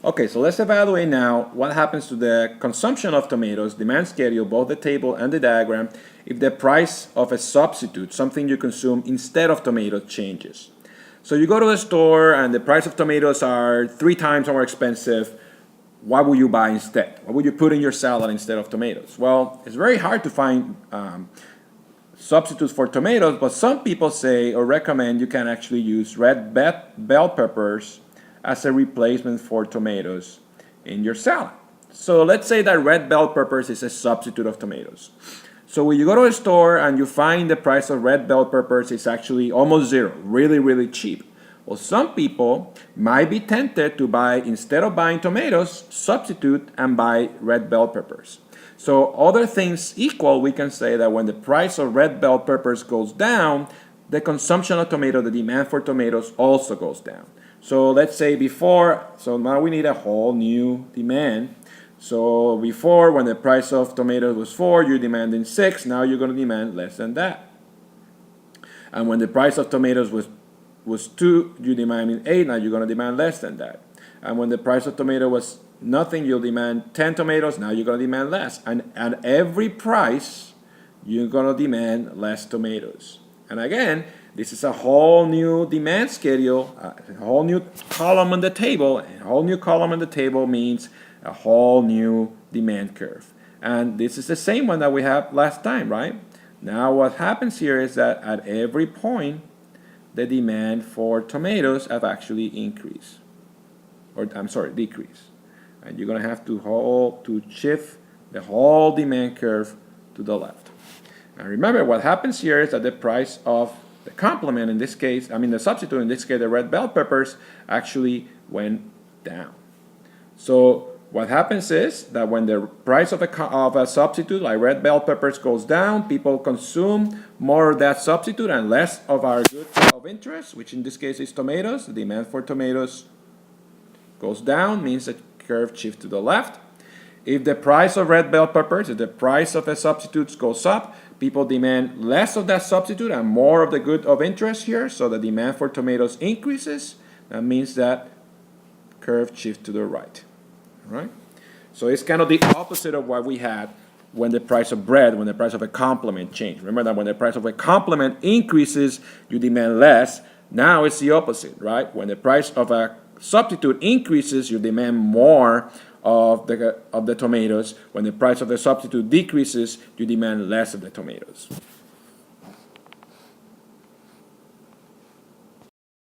Okay, so let's evaluate now what happens to the consumption of tomatoes, demand schedule, both the table and the diagram, if the price of a substitute, something you consume instead of tomatoes, changes. So you go to the store and the price of tomatoes are 3 times more expensive. What will you buy instead? What would you put in your salad instead of tomatoes? Well, it's very hard to find substitutes for tomatoes, but some people say or recommend you can actually use red bell peppers as a replacement for tomatoes in your salad. So let's say that red bell peppers is a substitute of tomatoes. So when you go to a store and you find the price of red bell peppers is actually almost zero, really, really cheap. Well, some people might be tempted to buy, instead of buying tomatoes, substitute and buy red bell peppers. So other things equal, we can say that when the price of red bell peppers goes down, the consumption of tomato, the demand for tomatoes also goes down. So let's say before, so now we need a whole new demand. So before, when the price of tomatoes was 4, you're demanding 6, now you're going to demand less than that. And when the price of tomatoes was 2, you're demanding 8, now you're going to demand less than that. And when the price of tomato was nothing, you'll demand 10 tomatoes, now you're going to demand less. And at every price, you're going to demand less tomatoes. And again, this is a whole new demand schedule, a whole new column on the table. A whole new column on the table means a whole new demand curve. And this is the same one that we had last time, right? Now what happens here is that at every point, the demand for tomatoes have actually increased. Or I'm sorry, decreased. And you're going to have to shift the whole demand curve to the left. And remember, what happens here is that the price of the complement, in this case, the substitute, in this case, the red bell peppers, actually went down. So what happens is that when the price of a substitute, like red bell peppers, goes down, people consume more of that substitute and less of our good of interest, which in this case is tomatoes. The demand for tomatoes goes down, means the curve shifts to the left. If the price of red bell peppers, if the price of a substitute goes up, people demand less of that substitute and more of the good of interest here, so the demand for tomatoes increases. That means that curve shifts to the right. All right? So it's kind of the opposite of what we had when the price of bread, when the price of a complement changed. Remember that when the price of a complement increases, you demand less. Now it's the opposite, right? When the price of a substitute increases, you demand more of the tomatoes. When the price of the substitute decreases, you demand less of the tomatoes.